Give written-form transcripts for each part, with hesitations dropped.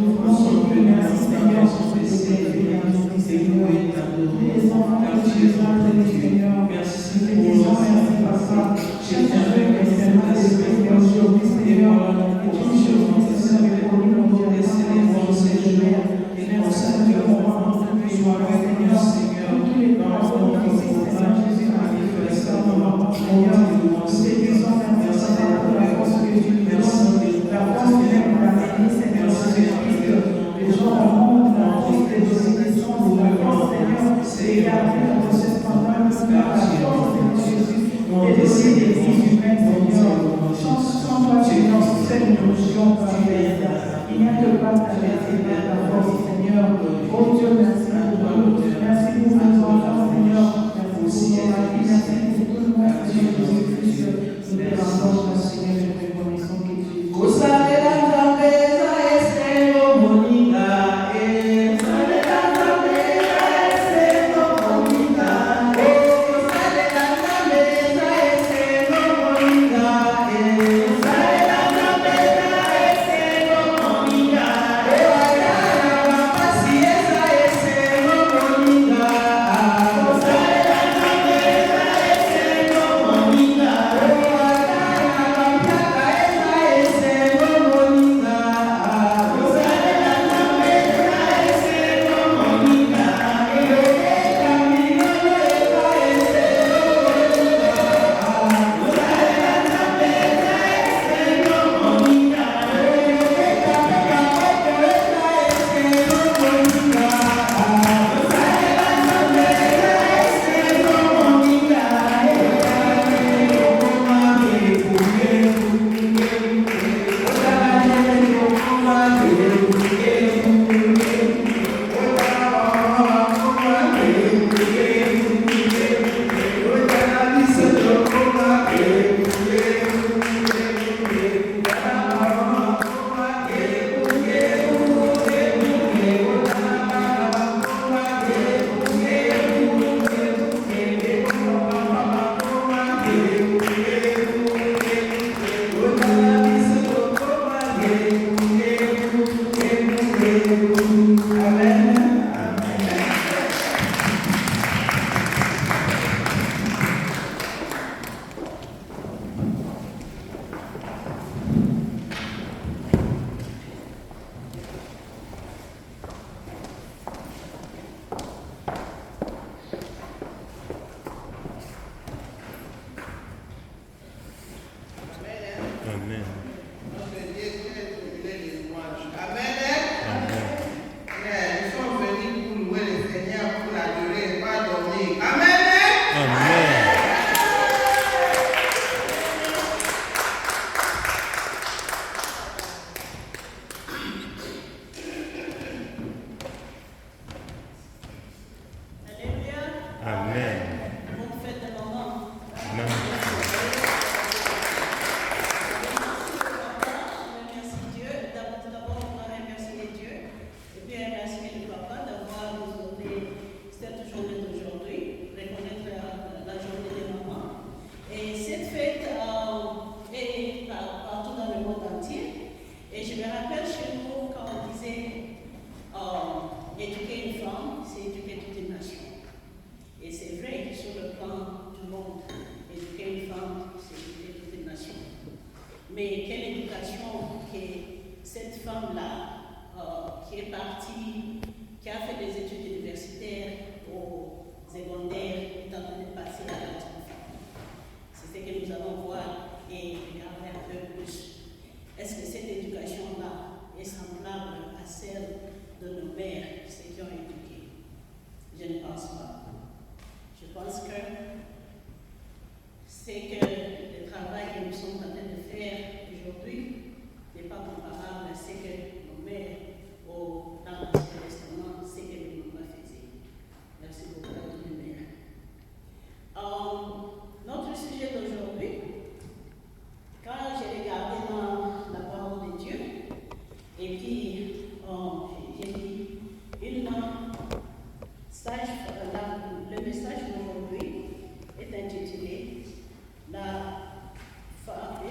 Nous sommes venus à cette façon spéciale, t'écouter, t'adorer, car tu es notre Dieu. Merci pour ça. Je t'aime, Saint-Esprit, aujourd'hui, Seigneur, et tu nous Seigneur, pour nous laisser les bons séjours et consacrer au moment de joie avec nous, Seigneur, dans notre vie, Jésus, manifestement, Seigneur, nous bénissons, merci pour la force que tu nous donnes, la force que tu nous as bénie, Seigneur, les gens au monde, la force des bénédictions, la force, Seigneur, c'est garder notre cependant, la force de Jésus, et donner des vies humaines, Seigneur, sans toi, tu es notre seule notion, il n'y a que pas ta vérité, ta force, Seigneur. Oh Dieu, merci pour tout. Merci pour nos enfants, Seigneur. Merci pour la vie, merci pour tout le monde, Seigneur Jésus-Christ. Nous te rendons, Seigneur, et nous reconnaissons que tu es.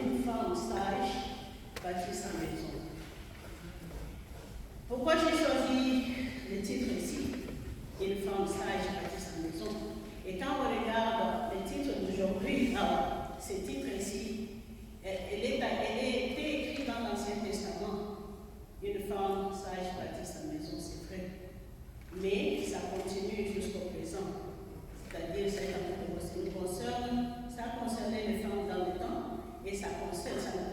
Une femme sage Pourquoi j'ai choisi le titre ici, Une femme sage bâtit sa maison? Et quand on regarde le titre d'aujourd'hui, ce titre ici, elle était écrite dans l'Ancien Testament. Une femme sage bâtit sa maison, c'est vrai. Mais ça continue jusqu'au présent. C'est-à-dire, ça concernait les femmes dans le temps et ça nous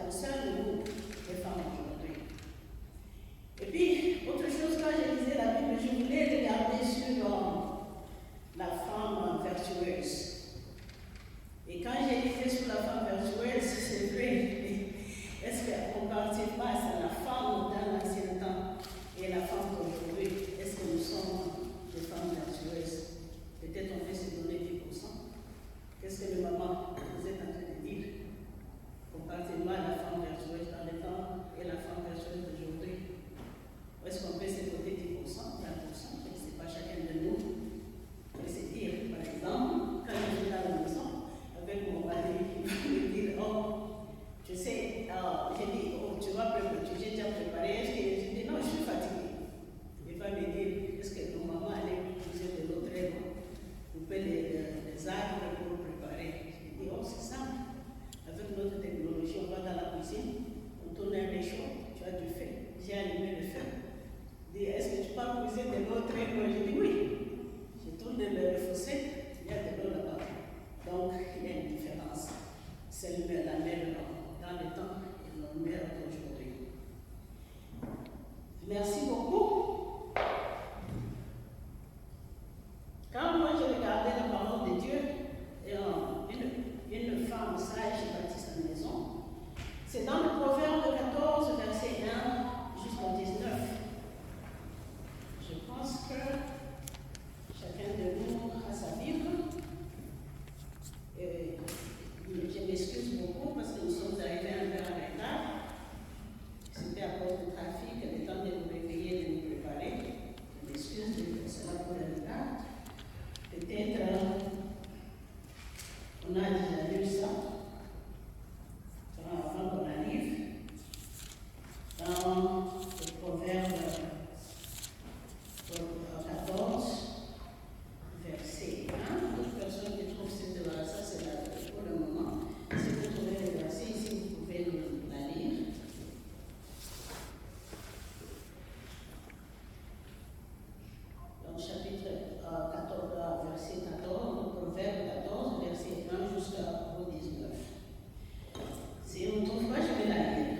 concerne nous, les femmes aujourd'hui. Et puis, autre chose, quand je lisais la Bible, je voulais regarder sur la femme vertueuse. Et quand j'ai lisé sur la femme vertueuse, c'est vrai, est-ce que comparativement à la femme dans l'ancien temps et la femme d'aujourd'hui, est-ce que nous sommes des femmes vertueuses? Peut-être on peut se donner 10%. Qu'est-ce que les mamans, vous êtes en train de dire? Comparativement à la femme vertueuse dans le temps et la femme vertueuse d'aujourd'hui. Est-ce qu'on peut se donner 10%, 20%? Je ne sais pas, chacun de nous. On peut se dire, par exemple, quand je suis dans la maison, avec mon mari, il me dire, oh, tu sais, j'ai dit, oh, tu vas préparer, j'ai déjà préparé. Est-ce que je dis, non, je suis fatiguée. Il va me dire, est-ce que ton maman allait utiliser de l'eau très loin? Couper les arbres pour préparer. Je dis, oh, c'est simple. Avec notre technologie, on va dans la cuisine, on tourne un réchaud, tu as du feu. J'ai allumé le feu. Je dis, est-ce que tu peux puiser de l'eau très loin? Je dis, oui. Je tourne le fossé, il y a de l'eau là-bas. Donc, il y a une différence. C'est la même dans le temps et la même d'aujourd'hui. Merci beaucoup. Quand moi je regardais la parole de Dieu, une femme sage bâtit sa maison, c'est dans le Proverbe 14, verset 1 jusqu'au 19. Je pense que chacun de nous a sa Bible. Je m'excuse beaucoup parce que nous sommes arrivés un peu en retard. C'était à cause du trafic, le temps de nous réveiller, de nous préparer. Je m'excuse de cela pour le retard. Peut-être on a déjà lu ça avant qu'on arrive dans le Proverbe 14, verset 1. D'autres personnes qui trouvent cette ça c'est pour le moment. Si vous trouvez le verset ici, vous pouvez la lire. Donc, chapitre 14, verset 14, Proverbe 14, verset 1 jusqu'au 19. Si on ne trouve pas, je vais la lire.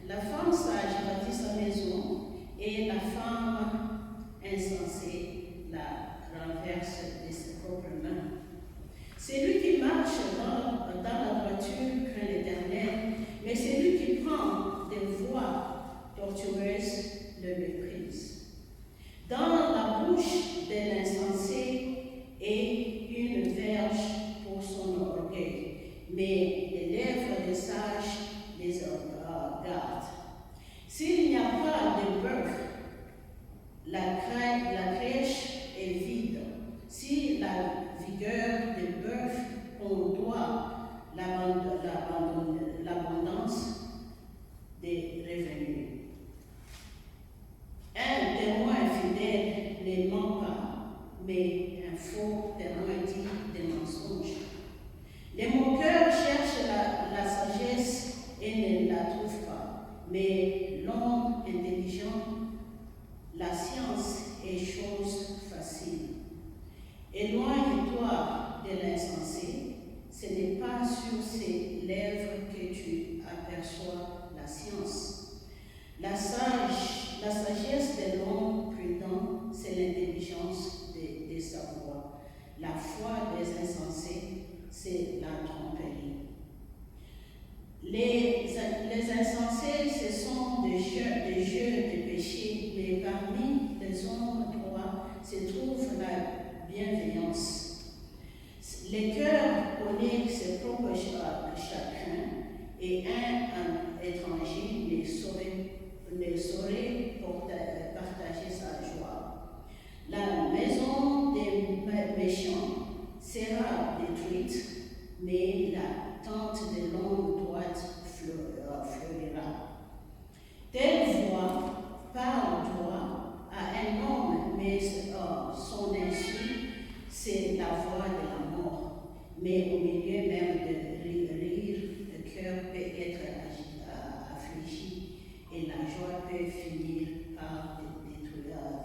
La femme sage bâtit sa maison et la femme insensée la renverse de ses propres mains. Celui qui marche dans la droiture craint l'Éternel, mais celui qui prend des voies tortueuses le méprise. Dans la bouche de l'insensé est une verge pour son orgueil, mais les lèvres des sages les gardent. S'il n'y a pas de bœuf, la crèche est vide. Si la vigueur des bœuf, on doit l'abondance des revenus. Un témoin fidèle ne ment pas, mais un faux témoin dit des mensonges. Les moqueurs cherchent la sagesse et ne la trouvent pas, mais l'homme intelligent, la science est chose facile. Éloigne-toi de l'insensé, ce n'est pas sur ses lèvres que tu aperçois la science. La sagesse de l'homme prudent, c'est l'intelligence de sa voix. La foi des insensés, c'est la tromperie. Les insensés, ce sont des jeux de péché, mais parmi les hommes droits se trouve la bienveillance. Le cœur connaît ses propres chagrins, et un étranger ne saurait partager sa joie. La maison des méchants sera détruite, mais la tente de l'homme droite fleurira. Telle voix parle toi, de joie peut finir par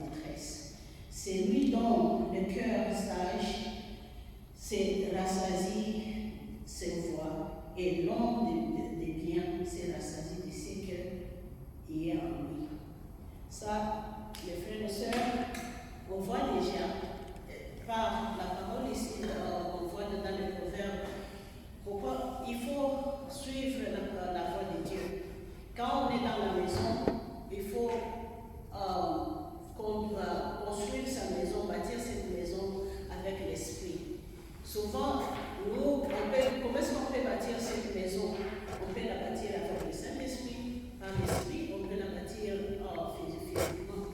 détresse. C'est lui dont le cœur sage se rassasie ses voies, et l'homme des biens se rassasie de ce qu'il y a en lui. Ça, mes frères et sœurs, on voit déjà par la parole ici, on voit dans les proverbes, pourquoi il faut suivre la voie de Dieu. Quand on est dans la maison, il faut construire sa maison, bâtir cette maison avec l'esprit. Souvent, comment est-ce qu'on peut bâtir cette maison? On peut la bâtir avec le Saint-Esprit, par l'esprit, on peut la bâtir physiquement.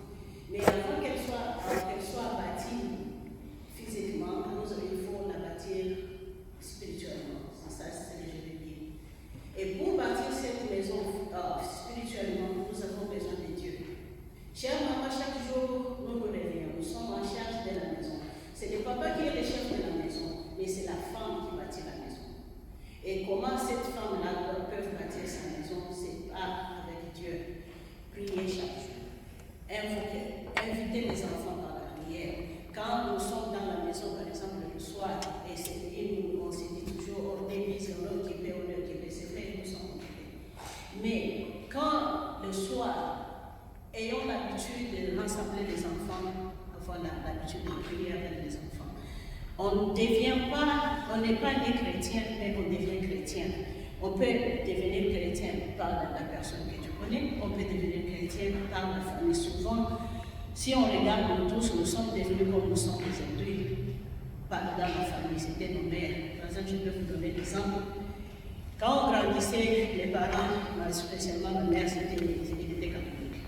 Mais avant qu'elle soit bâtie physiquement, il faut la bâtir spirituellement. C'est ça ce que je veux dire. Et pour bâtir cette maison spirituellement, nous avons besoin de Dieu. Chère maman, chaque jour, nous nous réveillons, nous sommes en charge de la maison. C'est le papa qui est le chef de la maison, mais c'est la femme qui bâtit la maison. Et comment cette femme-là peut bâtir sa maison? C'est avec Dieu. Prier chaque jour. Inviter les enfants par la prière. Quand nous sommes dans la maison, par exemple, le soir, et on se dit toujours, on est occupé, c'est vrai que nous sommes occupés. Mais quand le soir, ayons l'habitude de rassembler les enfants, avoir l'habitude de prier avec les enfants. On n'est pas né chrétien, mais on devient chrétien. On peut devenir chrétien par la personne que tu connais, on peut devenir chrétien par la famille. Souvent, si on regarde nous tous, nous sommes devenus comme nous sommes aujourd'hui. Dans la famille, c'était nos mères. Par exemple, je peux vous donner l'exemple. Quand on grandissait, les parents, spécialement ma mère, c'était catholique.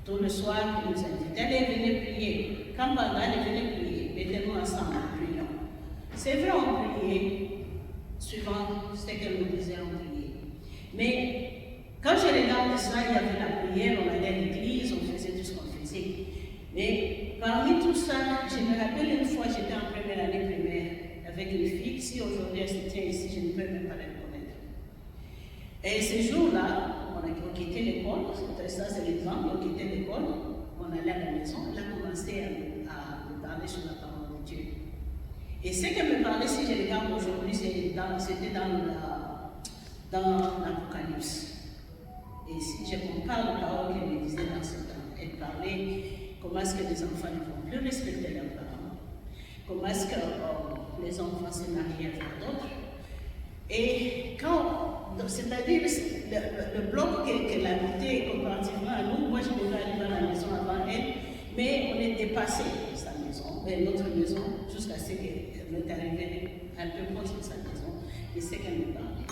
Tout le soir, ils nous invitaient, allez, venez prier. Quand pendant, allez, venez prier. Mettez-nous ensemble, prions. C'est vrai, on priait, suivant ce qu'elle nous disait, on priait. Mais quand je regarde ça, il y avait la prière, on allait à l'église, on faisait tout ce qu'on faisait. Mais parmi tout ça, je me rappelle une fois, j'étais en première année primaire avec une fille. Si aujourd'hui elle se tient ici, je ne peux même pas la reconnaître. Et ce jour-là, on quittait l'école, ça c'est l'exemple, on quittait l'école, on allait à la maison, elle a commencé à me parler sur la parole de Dieu. Et ce qu'elle me parlait, si je regarde aujourd'hui, c'était dans l'Apocalypse. Et si je compare les paroles qu'elle me disait dans ce temps, elle parlait comment est-ce que les enfants ne vont plus respecter leurs parents, comment est-ce que les enfants se marient avec d'autres. Et c'est-à-dire le bloc qu'elle habitait comparativement à nous, moi je devais aller dans la maison avant elle, mais on était passé sa maison, notre maison, jusqu'à ce qu'elle m'est arrivée un peu proche de sa maison, et c'est qu'elle me parlait.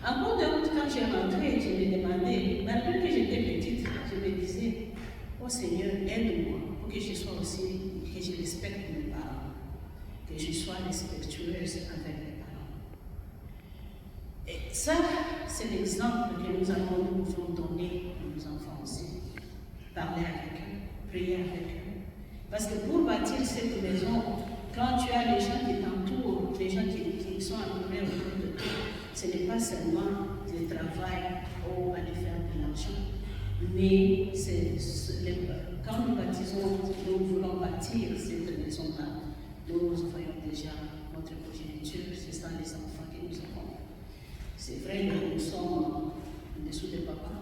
En cours de route, quand j'ai rentré, je me demandais, malgré que j'étais petite, je me disais, oh Seigneur, aide-moi pour que je sois aussi, que je respecte mes parents, que je sois respectueuse avec mes parents. Et ça, c'est l'exemple que nous pouvons donner à nos enfants aussi. Parler avec eux, prier avec eux. Parce que pour bâtir cette maison, quand tu as les gens qui t'entourent, les gens qui sont entourés autour de toi, ce n'est pas seulement le travail ou aller faire de l'argent, mais quand nous bâtissons, nous voulons bâtir cette maison-là, nous voyons déjà notre progéniture, c'est ça les enfants que nous avons. C'est vrai que nous sommes en dessous de papa,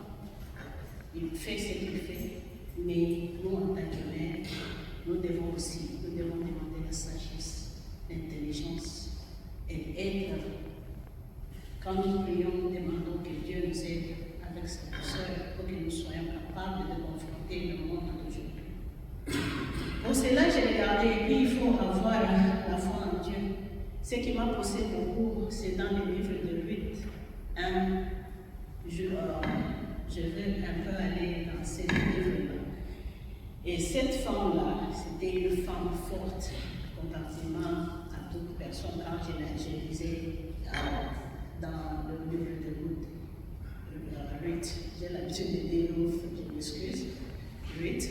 il fait ce qu'il fait, mais nous en tant que mère, nous devons demander la sagesse, l'intelligence et être. Quand nous prions, nous demandons que Dieu nous aide avec sa douceur pour que nous soyons capables de confronter le monde d'aujourd'hui. Pour cela, j'ai regardé, et puis il faut avoir la foi en Dieu. Ce qui m'a poussé beaucoup, c'est dans le livre de Ruth. Je veux un peu aller dans ce livre-là. Et cette femme-là, c'était une femme forte, comparativement à toute personne. Quand je lisais dans le livre de Ruth, j'ai l'habitude de dire Ruth, je m'excuse, Ruth.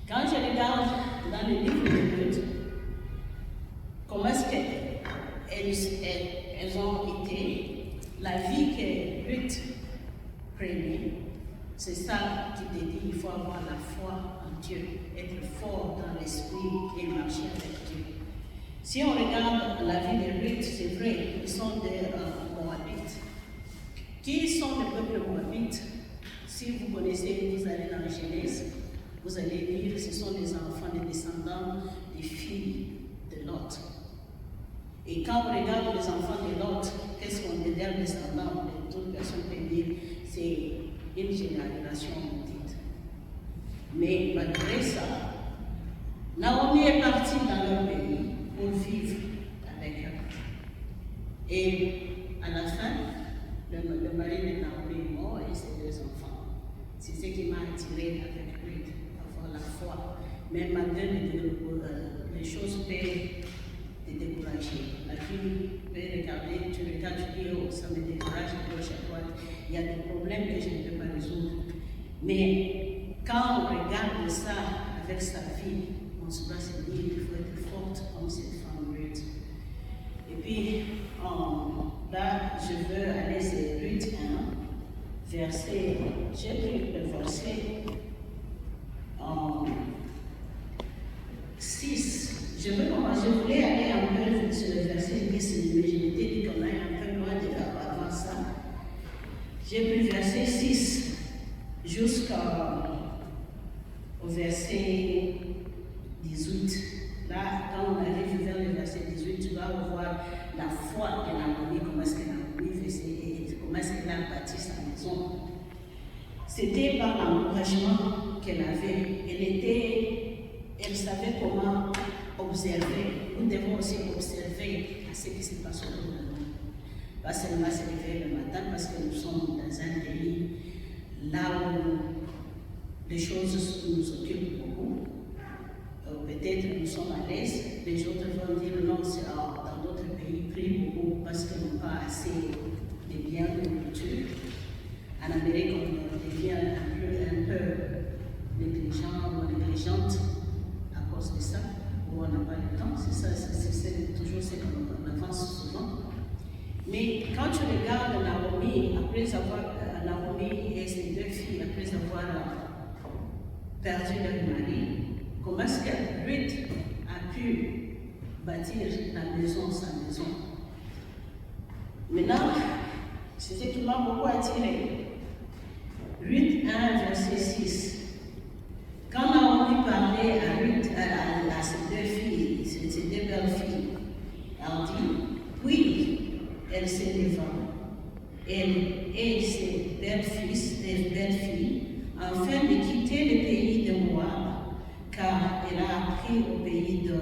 Quand je regarde dans le livre de Ruth, comment est-ce qu'elles ont été, la vie que Ruth prenait, C'est ça qui te dit, il faut avoir la foi en Dieu, être fort dans l'esprit et marcher avec Dieu. Si on regarde la vie de Ruth, c'est vrai, ils sont des Moabites. Qui sont les peuples Moabites? Si vous connaissez, vous allez dans la Genèse, vous allez lire, ce sont des enfants, des descendants des filles de Lot. Et quand on regarde les enfants de Lot, qu'est-ce qu'on est des descendants? Toute personne peut dire, c'est une génération maudite. Mais malgré ça, Naomi est partie dans leur pays pour vivre avec eux. Et à la fin, le mari de Naomi est mort et ses 2 enfants. C'est ce qui m'a attiré avec lui, avoir la foi. Mais malgré les choses peuvent te décourager. La fille peut regarder, tu regardes, tu dis, oh, ça me décourage, à gauche, à droite. Il y a des problèmes que je ne peux pas résoudre. Mais quand on regarde ça avec sa fille, on se doit se dire qu'il faut être forte comme cette femme Ruth. Et puis, là, je veux aller sur Ruth 1, verset, j'ai pris le verset 6. Je voulais aller un peu sur le verset 10, mais je m'étais dit qu'on est un peu loin avant ça. J'ai pris verset 6 jusqu'au verset 18. Là, quand on arrive vers le verset 18, tu vas voir la foi de Naomi, comment est-ce que Naomi faisait et comment est-ce qu'elle a bâti sa maison. C'était par l'encouragement qu'elle avait. Elle savait comment observer. Nous devons aussi observer à ce qui se passe autour de nous. Pas seulement se réveiller le matin parce que nous sommes dans un pays là où les choses nous occupent beaucoup. Peut-être nous sommes à l'aise, les autres vont dire non, c'est dans d'autres pays, prient beaucoup parce qu'ils n'ont pas assez de biens de nourriture. En Amérique, on devient un peu négligent ou négligente à cause de ça, où on n'a pas le temps. C'est toujours ce qu'on avance souvent. Mais quand tu regardes Naomi, après avoir, Naomi et ses 2 filles, après avoir perdu leur mari, comment est-ce que Ruth a pu bâtir la maison, sa maison? Maintenant, c'est ce qui m'a beaucoup attiré. Ruth 1, verset 6. Quand Naomi parlait à Ruth, à ses 2 filles, ses 2 belles filles, elle dit, puis elle se leva, elle et ses belles filles, afin de quitter le pays de Moab, car elle a appris au pays de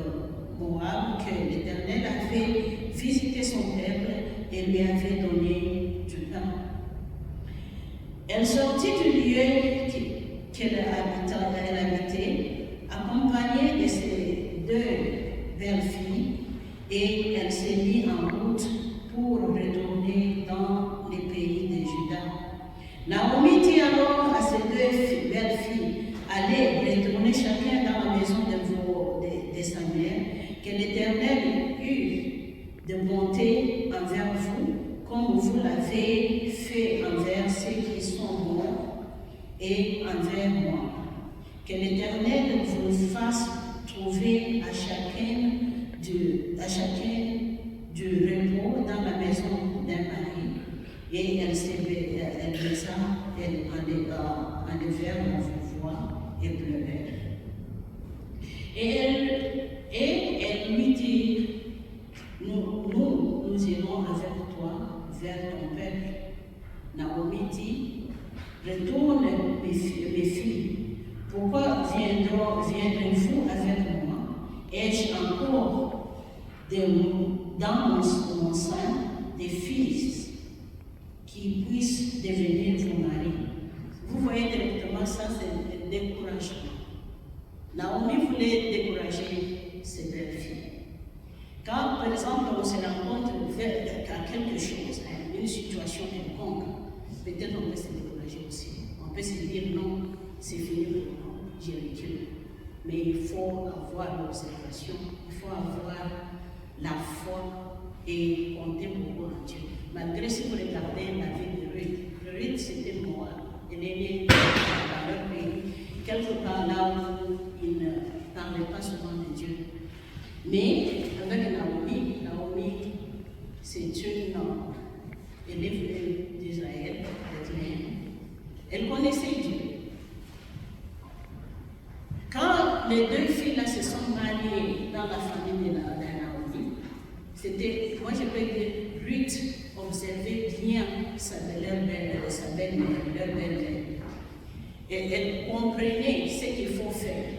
Moab que l'Éternel avait visité son peuple et lui avait donné du pain. Elle sortit du lieu qu'elle habitait, accompagnée de ses 2 belles filles, et elle s'est mise en route pour retourner dans les pays de Juda. Naomi dit alors à ses 2 belles filles, allez retourner chacun dans la maison de sa mère, que l'Éternel eut de bonté envers vous, comme vous l'avez fait envers ceux qui sont morts et envers moi. Que l'Éternel vous fasse trouver à chacun du repos dans la maison d'un mari. Et elle baissa, elle enlevèrent la voix et pleurait. Et elle lui dit, nous irons avec toi vers ton peuple. Naomi dit, retourne mes filles, pourquoi viendrez-vous avec moi? Ai-je encore dans mon sein des fils qui puissent devenir vos maris? Vous voyez directement ça, c'est le découragement. Naomi voulait décourager ses belles filles. Quand, par exemple, on se rencontre à quelque chose, à une situation quelconque, peut-être on peut se décourager aussi. On peut se dire non, c'est fini pour moi, j'ai recule. Mais il faut avoir l'observation, il faut avoir la foi et compter beaucoup en Dieu. Malgré si vous regardez la vie de Ruth, Ruth c'était moi, elle est née Mais avec Naomi, c'est une élève d'Israël, elle connaissait Dieu. Quand les deux filles-là se sont mariées dans la famille de Naomi, c'était, moi je peux dire, Ruth observait bien leur belle-mère. Et elle comprenait ce qu'il faut faire.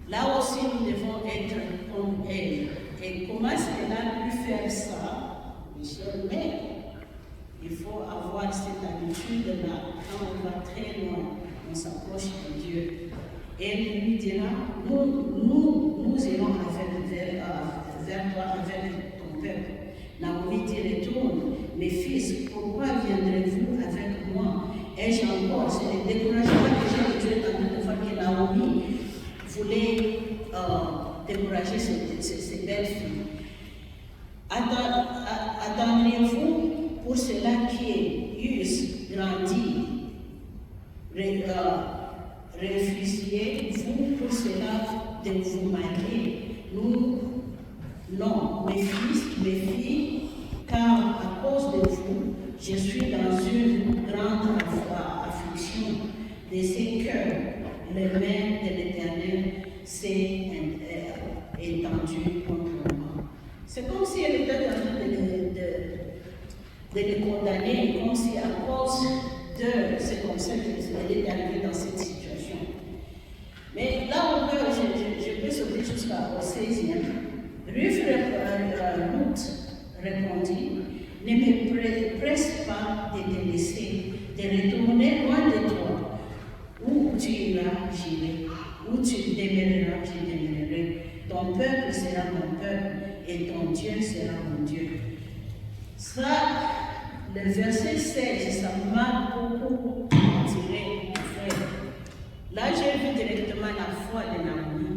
Là aussi, nous devons être comme elle. Et comment est-ce qu'elle a pu faire ça, mes chers mères? Il faut avoir cette habitude-là. Quand on va très loin, on s'approche de Dieu. Et elle lui dira, nous irons vers toi, avec ton peuple. Naomi dit, retourne, mes fils, pourquoi viendrez-vous avec moi? Ai-je encore, c'est le découragement que Dieu est en train de faire que Naomi voulait décourager ces belles filles. Attendriez-vous pour cela qui eussent grandi? Refusiez-vous pour cela de vous marier? Non, mes fils, mes filles, car à cause de vous, je suis dans une grande affliction de ces cœurs. Les mains de l'Éternel s'est étendue contre moi. C'est comme si elle était en train de les condamner, comme si à cause de ces conseils qu'elle est arrivée dans cette situation. Mais là encore, je peux sauter jusqu'au 16e. Ruth répondit, ne me presse pas de te laisser, de retourner loin de toi. Où tu iras, j'irai. Où tu demeureras, je demeurerai. Ton peuple sera mon peuple et ton Dieu sera mon Dieu. Ça, le verset 16, ça m'a beaucoup attiré, frère. Là, j'ai vu directement la foi de Naomi.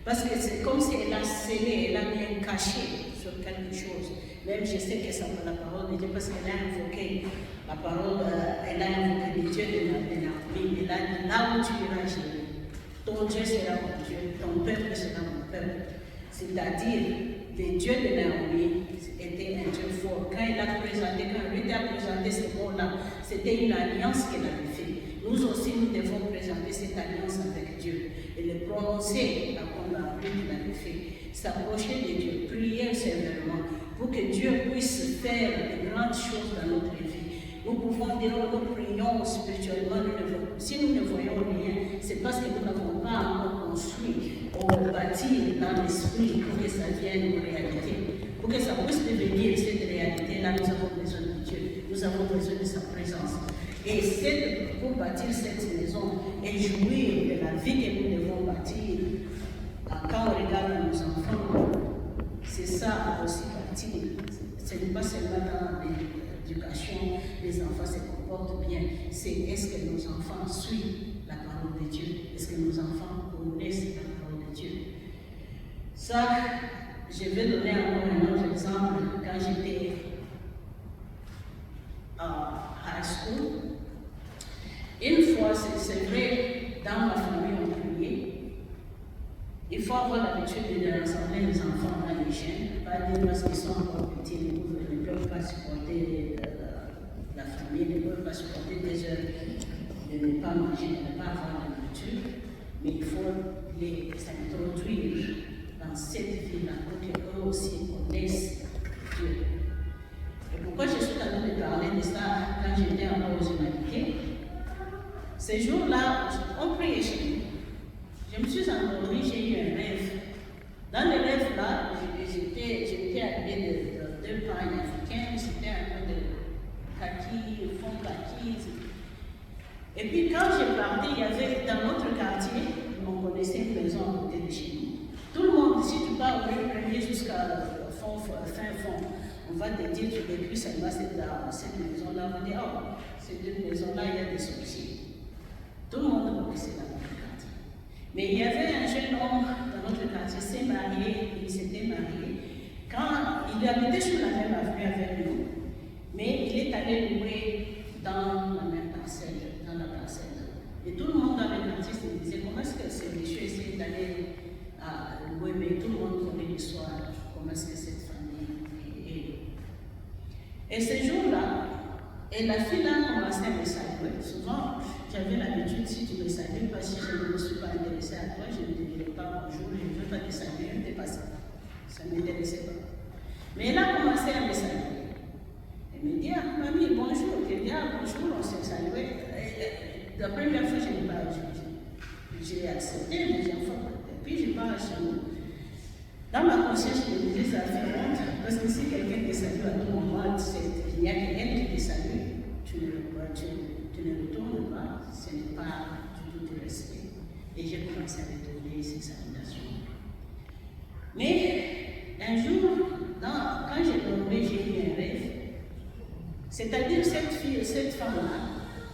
Parce que c'est comme si elle a scellé, elle a mis un cachet sur quelque chose. Même je sais que ça la parole de Dieu, parce qu'elle a invoqué la parole, elle a invoqué le Dieu de Naomi. Elle a dit, là où tu iras, j'irai. Ton Dieu sera mon Dieu, ton peuple sera mon peuple. C'est-à-dire, le Dieu de Naomi était un Dieu fort. Quand Ruth a présenté ce mot-là, c'était une alliance qu'elle avait faite. Nous aussi, nous devons présenter cette alliance avec Dieu et le prononcer comme Ruth l'avait fait. S'approcher de Dieu, prier sévèrement pour que Dieu puisse faire de grandes choses dans notre vie. Nous pouvons dire, nous prions spirituellement, si nous ne voyons rien, c'est parce que nous n'avons pas encore construit ou bâti dans l'esprit pour que ça devienne une réalité. Pour que ça puisse devenir cette réalité-là, nous avons besoin de Dieu, nous avons besoin de sa présence. Et c'est pour bâtir cette maison et jouir de la vie que nous devons bâtir. Quand on regarde nos enfants, c'est ça aussi bâtir. Ce n'est pas seulement dans l'éducation, les enfants se comportent bien. C'est est-ce que nos enfants suivent la parole de Dieu? Est-ce que nos enfants connaissent la parole de Dieu? Ça, je vais donner encore un autre exemple. Quand j'étais à high school, une fois, c'est vrai, dans ma famille, on priait. Il faut avoir l'habitude de rassembler les enfants dans les chaînes, pas dire parce qu'ils sont encore petits, ils ne peuvent pas supporter la famille, ils ne peuvent pas supporter des heures de ne pas manger, de ne pas avoir la nourriture, mais il faut les introduire dans cette vie-là pour qu'eux aussi connaissent Dieu. Et pourquoi je suis en train de parler de ça quand j'étais encore aux humanités? Ces jours-là, on priait chez nous. Je me suis endormie, j'ai eu un rêve. Dans le rêve-là, j'étais habillée de deux pagnes africaines, c'était un peu de kaki, fond kaki. Et puis quand j'ai parti, il y avait dans notre quartier, on connaissait une maison à côté de chez nous. Tout le monde, si tu pars au premier jusqu'à fin fond, on va te dire, tu n'es plus seulement cette maison-là. On va dire, oh, cette maison-là, il y a des sorciers. Tout le monde connaissait dans notre quartier. Mais il y avait un jeune homme dans notre quartier, s'est marié, il s'était marié. Quand il habitait sur la même avenue avec nous, mais il est allé louer dans la même parcelle, dans la parcelle. Et tout le monde dans le quartier se disait, comment est-ce que ce monsieur essaie d'aller louer m'adressais à toi, je ne te dirais pas bonjour, je ne veux pas te saluer, je n'étais pas ça. Ça ne m'intéressait pas. Mais elle a commencé à me saluer. Elle me dit, ah, mamie, bonjour. Je dis, ah, bonjour, on s'est salué. La première fois, je n'ai pas, j'ai accepté, la deuxième fois. Et puis, je parle chez nous. Dans ma conscience, je me disais, ça fait honte, parce que si quelqu'un te salue à tout moment, il n'y a quelqu'un qui te salue, tu ne retournes pas, ce n'est pas du tout de respect. Et j'ai commencé à retourner ces salutations. Mais un jour, quand j'ai dormi, j'ai eu un rêve. C'est-à-dire cette femme-là,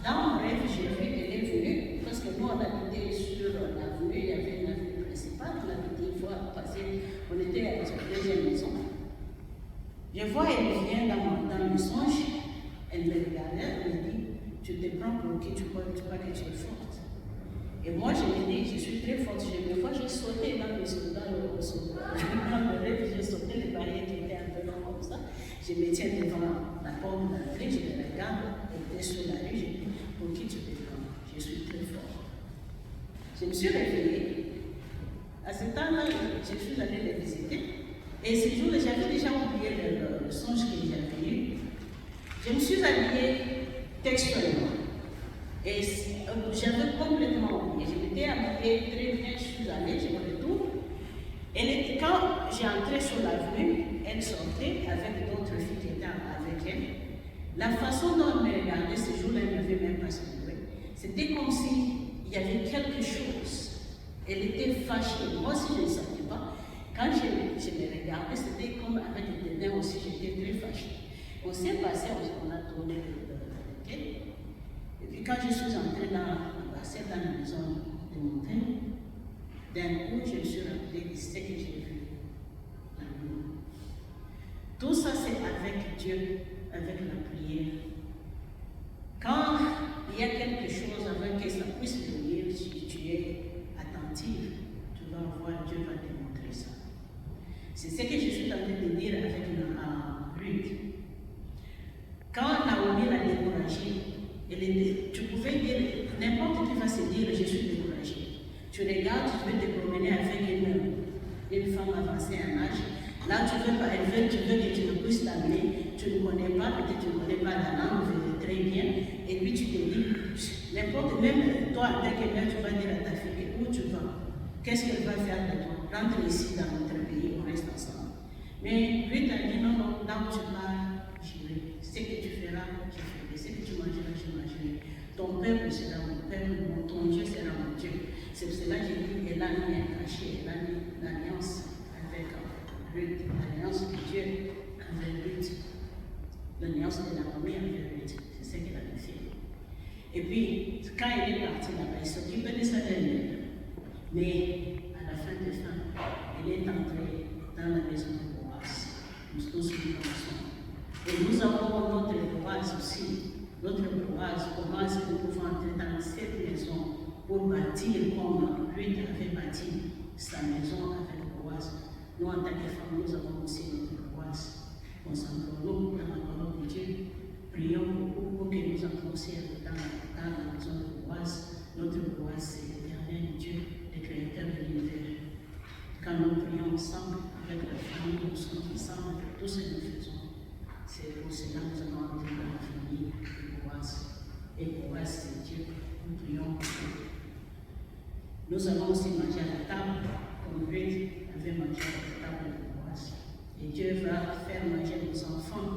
dans mon rêve, j'ai vu qu'elle est venue, parce que nous, on habitait sur l'avenue, il y avait une avenue principale, on habitait une fois passé, on était à la deuxième maison. Je vois, elle vient dans le songe, elle me regardait, elle me dit, tu te prends pour qui, tu crois que tu es forte. Et moi, je me dis, je suis très forte. Une fois, j'ai sauté dans le rêve, j'ai sauté les barrières qui étaient un peu longues comme ça. Je me tiens devant la porte de la rue, je me regarde, elle était sur la rue, je dis, pour qui tu te prends? Je suis très forte. Je me suis réveillée. À ce temps-là, je suis allée les visiter. Et ce jour-là, j'avais déjà oublié le songe que j'avais eu. Je me suis habillée textuellement. Et j'avais complètement oublié. Je m'étais habillée très bien, je suis allée, je me retourne. Et quand j'ai entré sur l'avenue, elle sortait avec d'autres filles qui étaient avec elle. La façon dont elle me regardait ce jour-là, elle ne m'avait même pas salué. C'était comme s'il y avait quelque chose. Elle était fâchée. Moi aussi, je ne savais pas. Quand je me regardais, c'était comme avec le dédain aussi, j'étais très fâchée. On s'est passé, on a tourné le quai. Et puis quand je suis entrée dans la maison de montagne, d'un coup, je me suis rappelé ce que j'ai vu la nuit. Tout ça, c'est avec Dieu, avec la prière. Quand il y a quelque chose avant que ça puisse venir, si tu es attentif, tu vas voir, Dieu va te montrer ça. C'est ce que je suis en train de dire avec Ruth. Quand Naomi l'a découragée, tu pouvais dire, n'importe qui va se dire, je suis découragée. Tu regardes, tu veux te promener avec une femme avancée en âge. Là, tu veux que tu ne puisses t'amener, tu ne connais pas, peut-être tu ne connais pas la langue très bien, et puis tu te dis, même toi, en tant que mère, tu vas dire à ta fille, où tu vas? Qu'est-ce qu'elle va faire de toi? Rentre ici dans notre pays, on reste ensemble. Mais lui t'a dit, non, là où tu vas, j'irai. Ce que tu feras, je ferai. Ce que tu mangeras, je mangerai. Ton peuple sera mon peuple, ton Dieu sera mon Dieu. C'est pour cela que j'ai dit, elle a mis un cachet, elle a mis l'alliance avec Ruth, l'alliance de Dieu avec Ruth, l'alliance de Naomi avec Ruth. C'est ce qu'elle avait fait. Et puis, quand elle est partie là-bas, elle s'occupait de sa belle-mère. Mais à la fin des fins, elle est entrée dans la maison de Boaz. Nous tous nous connaissons. Et nous avons notre Boaz aussi. Notre Boaz, comment est-ce que nous pouvons entrer dans cette maison pour bâtir comme Ruth avait bâti sa maison avec Boaz. Nous, en tant que femmes, nous avons aussi notre Boaz. Concentrons-nous dans la parole de Dieu. Prions beaucoup pour que nous entrons aussi dans la maison de Boaz. Notre Boaz, c'est l'éternel Dieu, le créateur de l'univers. Quand nous prions ensemble avec la famille, nous sommes ensemble avec tout ce que nous faisons. C'est pour cela que nous allons entrer dans la famille de Boaz. Et Boaz, c'est Dieu. Nous prions pour Dieu. Nous allons aussi manger à la table, comme Ruth avait mangé à la table de Boaz. Et Dieu va faire manger nos enfants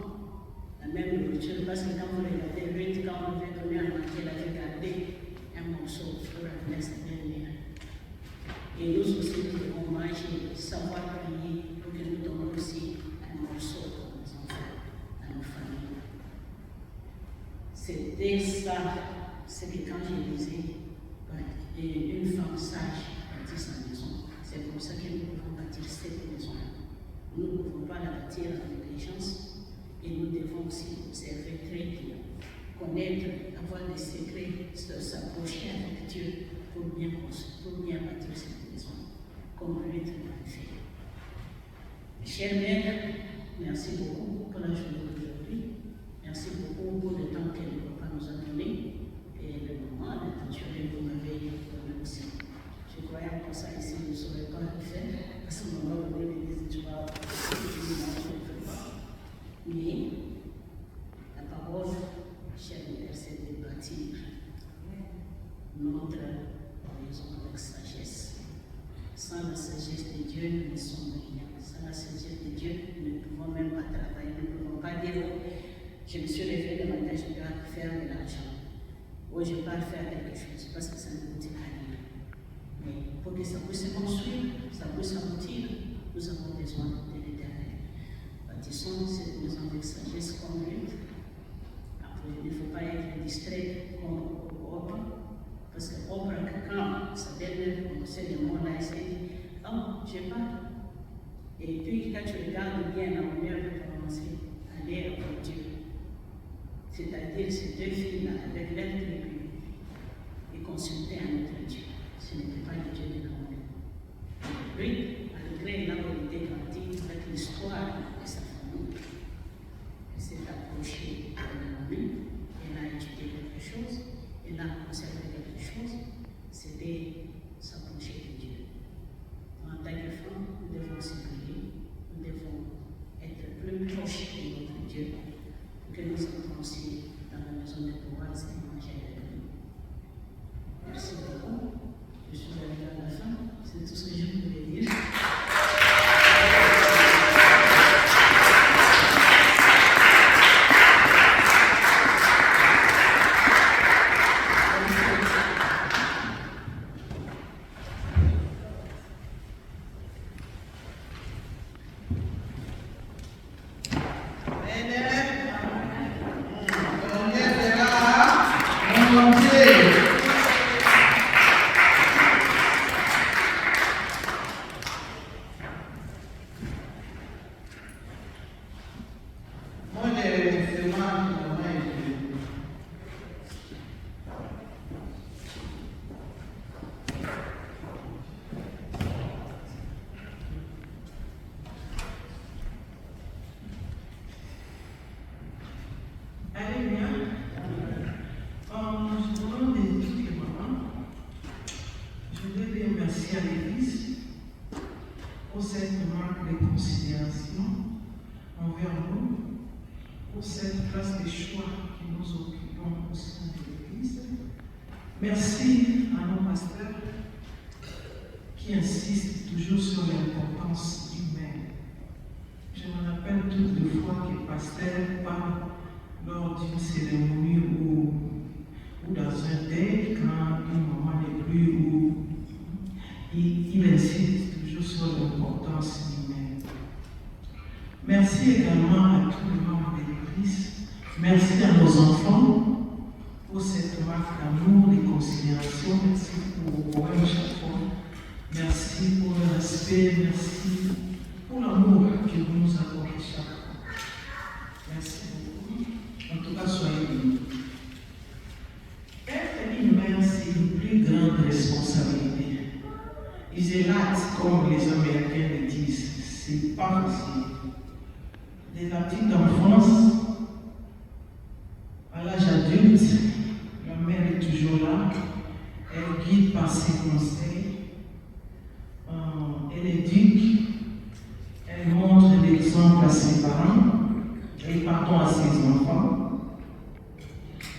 la même nourriture, parce que quand vous regardez Ruth, quand on avait donné à manger, elle avait gardé un morceau pour la belle-mère. Et nous aussi, nous devons manger, savoir prier, pour que nous donnons aussi un morceau pour nos enfants, à nos familles. C'était ça, c'est que quand je disais, une femme sage bâtit sa maison, c'est pour ça que nous pouvons bâtir cette maison. Nous ne pouvons pas la bâtir avec négligence, et nous devons aussi observer très bien, connaître, avoir des secrets, s'approcher avec Dieu pour bien bâtir cette maison, comme Ruth l'a fait. Chère mère, merci beaucoup pour la journée d'aujourd'hui. Merci beaucoup pour le temps que le papa nous a donné et le moment, la nature que vous m'avez donné aussi. Je crois oui, je ne vais pas faire quelque chose parce que ça ne coûte rien. Mais pour que ça puisse se construire, ça puisse aboutir, nous avons besoin de l'Éternel. Bâtissons cette maison avec sagesse conduite. Après, il ne faut pas être distrait comme Oprah, parce que Oprah, quand sa belle-mère commençait le monde, elle s'est dit, oh, j'ai pas. Et puis, quand tu regardes bien, la mère va commencer à aller avec Dieu. C'est-à-dire, ces deux filles-là, avec leur tribu, ils consultaient un autre Dieu. Ce n'était pas le Dieu de l'amour. Lui, malgré là où il était grandi, avec l'histoire de sa famille, il s'est approché de lui, il a étudié quelque chose, il a conservé quelque chose, c'était s'approcher de Dieu. En tant que femmes, nous devons se prier, nous devons être plus proches de notre Dieu, pour que nous entrons aussi dans la maison de pouvoir et manger avec lui. Merci beaucoup. Je suis arrivée à la fin. C'est tout ce que je voulais dire. Alléluia. Je demande de toutes les mamans, je voudrais dire merci à l'Église pour cette marque de considération envers nous, pour cette place de choix que nous occupons au sein de l'Église. Merci à nos pasteurs qui insistent toujours sur l'importance humaine. Je me rappelle toutes les fois que le pasteur parle lors d'une cérémonie ou dans un deuil, quand une maman n'est plus, où il insiste toujours sur l'importance humaine. Merci également à tous les membres de l'Église. Merci à nos enfants pour cette marque d'amour, de considération. Merci pour chaque fois. Merci pour le respect. Merci pour l'amour que vous nous accordez chaque fois. Merci beaucoup. En tout cas, soyez bénis. Être une mère, c'est une plus grande responsabilité. Isolate, comme les Américains le disent, c'est pas facile. Dès la petite enfance à l'âge adulte, la mère est toujours là. Elle guide par ses conseils. Elle éduque. Elle montre l'exemple à ses parents. Et pardon à ses enfants.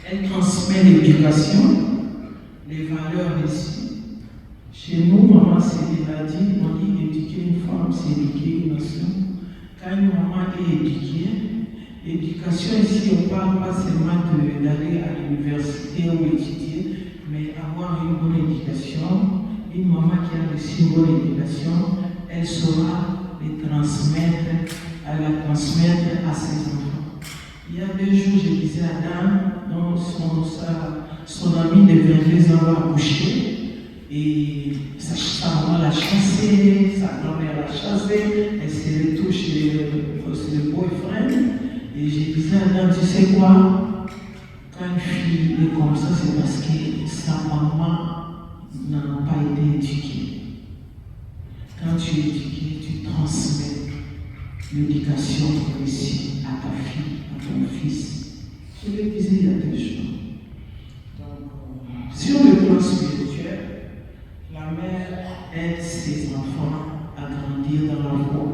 Elle transmet l'éducation, les valeurs ici. Chez nous, maman Céline a dit, on dit éduquer une femme, c'est éduquer une nation. Quand une maman est éduquée, l'éducation ici, on ne parle pas seulement d'aller à l'université ou étudier, mais avoir une bonne éducation. Une maman qui a reçu une bonne éducation, elle saura les transmettre, à la transmettre à ses enfants. Il y a 2 jours, je disais à Dame, dont son ami de 22 ans va accoucher, et sa maman l'a chassée, sa grand-mère l'a chassée, elle s'est retournée chez le boyfriend, et je disais à Dame, tu sais quoi, quand une fille est comme ça, c'est parce que sa maman n'a pas été éduquée. Quand tu es éduqué, tu transmets l'éducation réussie à ta fille, à ton fils. Je le disais il y a 2 jours. Donc, sur le plan spirituel, la mère aide ses enfants à grandir dans la foi.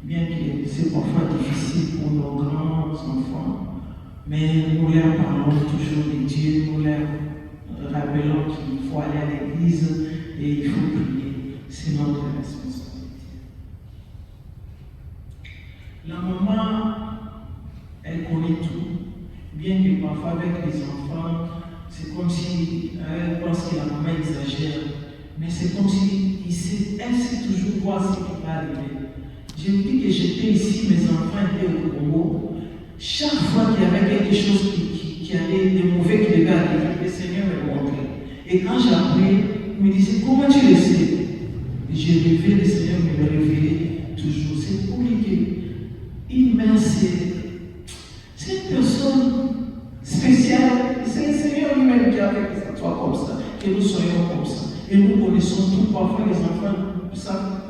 Bien que c'est parfois difficile pour nos grands enfants, mais nous leur parlons toujours de Dieu, nous leur rappelons qu'il faut aller à l'église et il faut prier. C'est notre responsabilité. La maman, elle connaît tout, bien que parfois avec les enfants, la maman exagère. Mais c'est comme si elle sait toujours quoi ce qui va arriver. Je me dis que j'étais ici, mes enfants étaient au Congo. Chaque fois qu'il y avait quelque chose qui allait de mauvais qui devait arriver, le Seigneur me montrait. Et quand j'appelais, il me disait, comment tu le sais? Et j'ai rêvé, le Seigneur me le révélait toujours. C'est pour lui qu'une mère, c'est une personne spéciale. C'est le Seigneur lui-même qui a fait que ça soit comme ça, que nous soyons comme ça. Et nous connaissons tout. Parfois, les enfants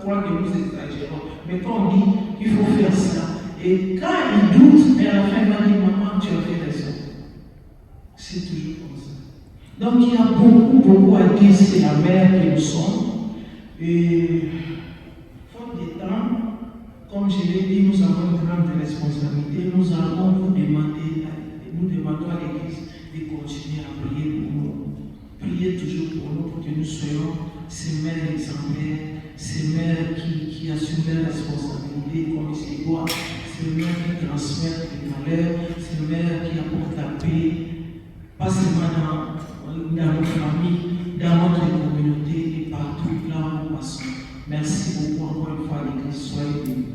croient que nous exagérons. Mais quand on dit qu'il faut faire ça, et quand ils doutent, mais à la fin, ils vont dire, maman, tu as fait raison. C'est toujours comme ça. Donc, il y a beaucoup à dire, c'est la mère que nous sommes. Et, faute de temps, comme je l'ai dit, nous avons une grande responsabilité. Nous allons nous demandons à l'Église de continuer à prier pour nous. Priez toujours pour nous, pour que nous soyons ces mères exemplaires, ces mères qui assument leurs responsabilités comme il se doit, ces mères qui transmettent les valeurs, ces mères qui apportent la paix, pas seulement dans nos familles, dans notre communauté et partout là où nous passons. Merci beaucoup encore une fois à l'Église. Soyez bénis.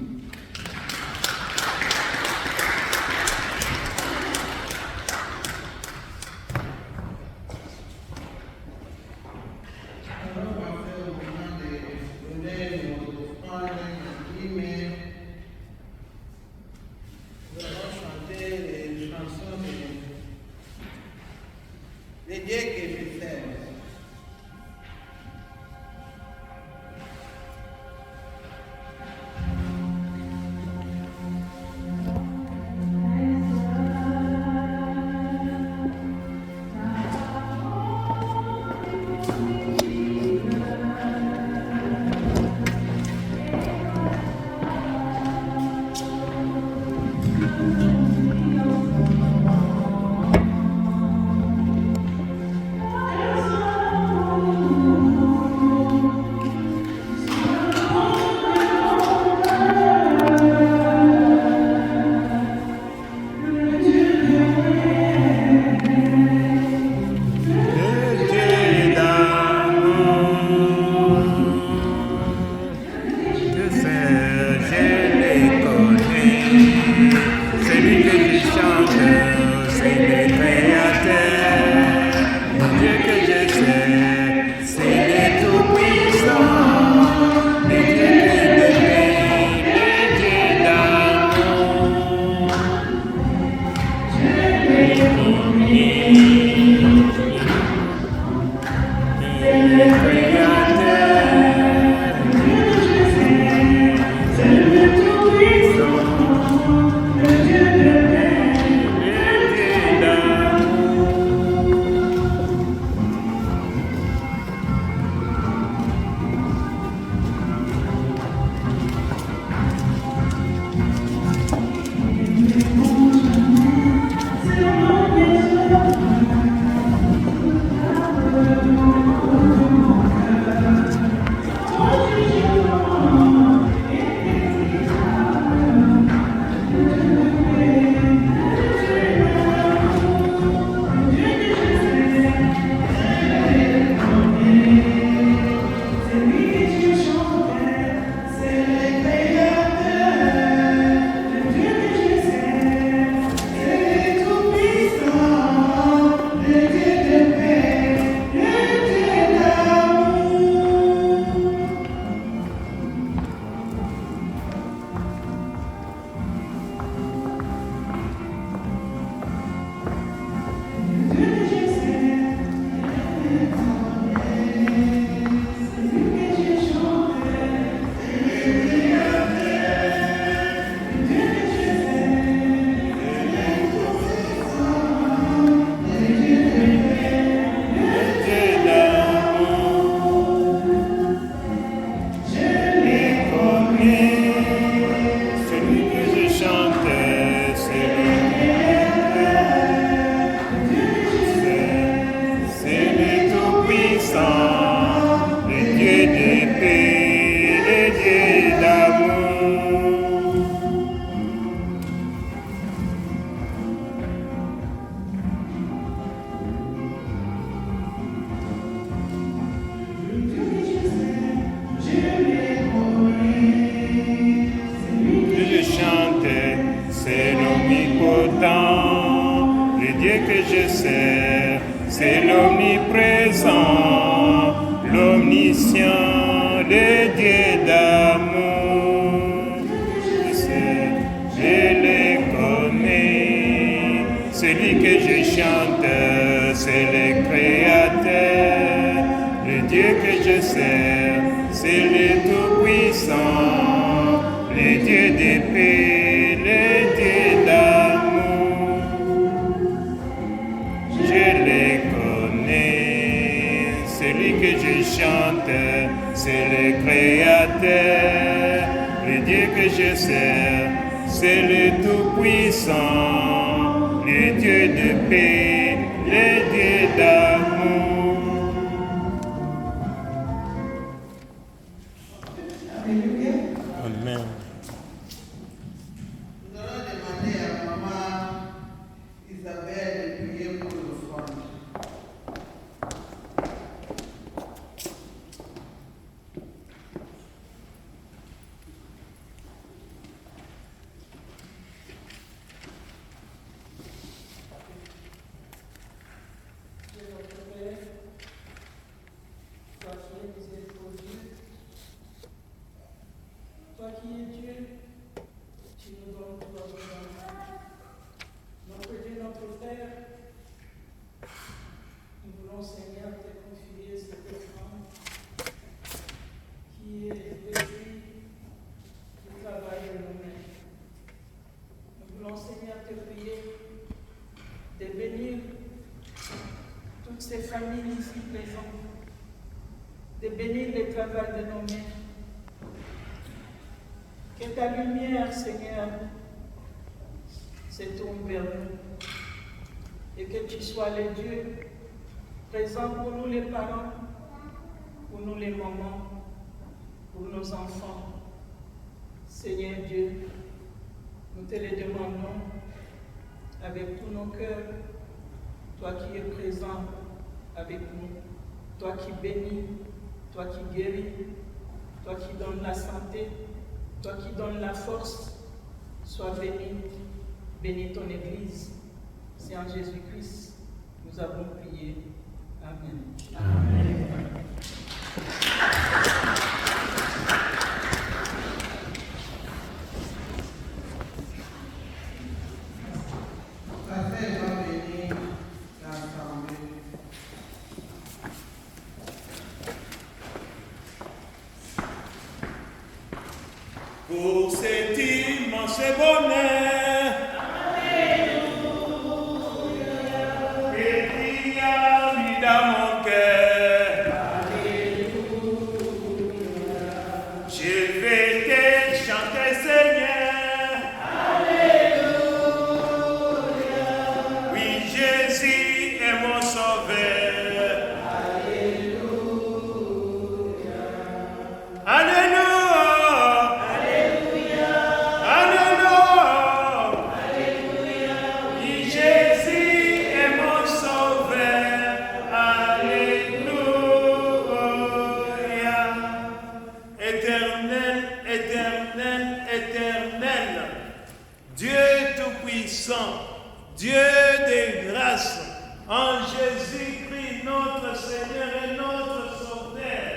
c'est l'omniprésent, l'omniscient, le Dieu d'amour. Je le connais, celui que je chante, c'est le Créateur. Le Dieu que je sers, c'est le Tout-Puissant, le Dieu de paix, le Dieu d'amour. Je le connais, celui que je chante, c'est le Créateur. Le Dieu que je sers, c'est le Tout-Puissant, le Dieu de paix, le Dieu d'amour. Alléluia. Amen. Nous allons demander à maman Isabelle de prier pour l'offrande. Dieu notre Père, toi qui es miséricordieux, toi qui es Dieu, tu nous donnes tout abondamment. Notre Dieu, notre Père, nous voulons, Seigneur, te confier cette offrande qui est le fruit du travail de nos mains. Nous voulons, Seigneur, te prier de bénir toutes ces familles ici présentes, de bénir le travail de nos mains. Que ta lumière, Seigneur, se tourne vers nous et que tu sois le Dieu présent pour nous les parents, pour nous les mamans, pour nos enfants. Seigneur Dieu, nous te le demandons avec tous nos cœurs, toi qui es présent avec nous, toi qui bénis, toi qui guéris, toi qui donnes la santé, toi qui donnes la force, sois béni, bénis ton Église. C'est en Jésus-Christ nous avons prié. Amen. Amen. Parfait va bénir l'assemblée. Pour cet immense bonheur, et qui a mis dans mon cœur, je vais te chanter, Seigneur. Oui, Jésus est mon sauveur. Alléluia. Dieu de grâce, en Jésus-Christ, notre Seigneur et notre Sauveur,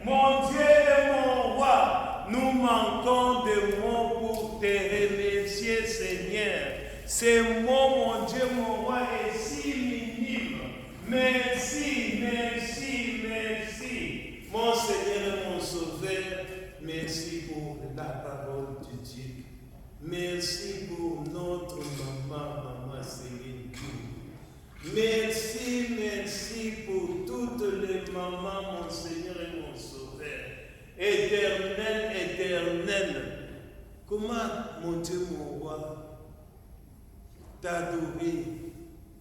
mon Dieu et mon roi, nous manquons de mots pour te remercier, Seigneur. Ces mots, mon Dieu, mon roi, est si minime. Merci, merci, merci. Mon Seigneur et mon Sauveur, merci pour la parole de Dieu. Merci pour notre maman Céline. Merci, merci pour toutes les mamans, mon Seigneur et mon Sauveur. Éternel, éternel. Comment, mon Dieu, mon roi, t'adorer,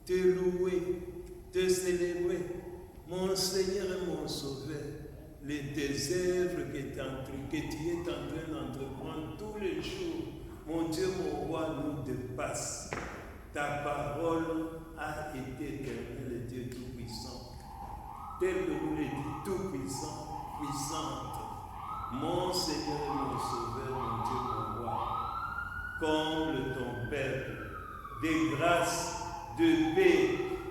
te louer, te célébrer, mon Seigneur et mon Sauveur, tes œuvres que tu es en train d'entreprendre tous les jours. Mon Dieu, mon roi, nous dépasse. Ta parole a été éternelle et Dieu tout-puissant. Tel que nous le dit, tout-puissant, puissante. Mon Seigneur et mon Sauveur, mon Dieu, mon roi, comble ton peuple de grâce, de paix,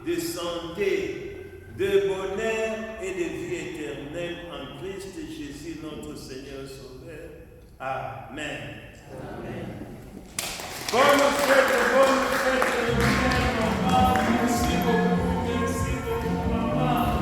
de santé, de bonheur et de vie éternelle en Christ Jésus, notre Seigneur Sauveur. Amen. Bonne fête, maman. Merci beaucoup, maman.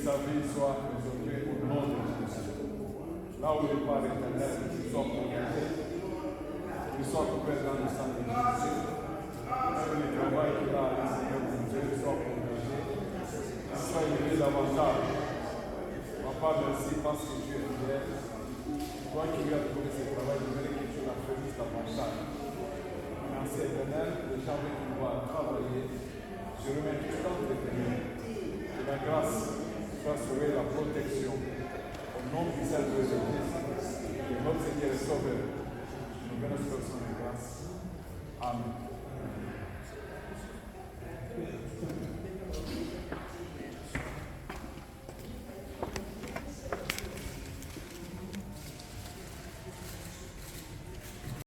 sa vie soit préservée au nom de Jésus. Là où le Père éternel, qu'il soit protégé, qu'il soit couvert dans le sang de Jésus. Même le travail qu'il a à Seigneur mon Dieu, qu'il soit protégé, qu'il soit élevé davantage. Papa, merci parce que tu es fidèle. Toi qui lui as trouvé ce travail, je voudrais que tu l'as fait juste davantage. Merci éternel, les gens avec qui nous va travailler. Je remets tout le temps de l'éternel. Que la grâce soit sauvée, la protection. Au nom du Seigneur de Jésus, que notre Seigneur est sauveur. Nous venons sur son grâce. Amen.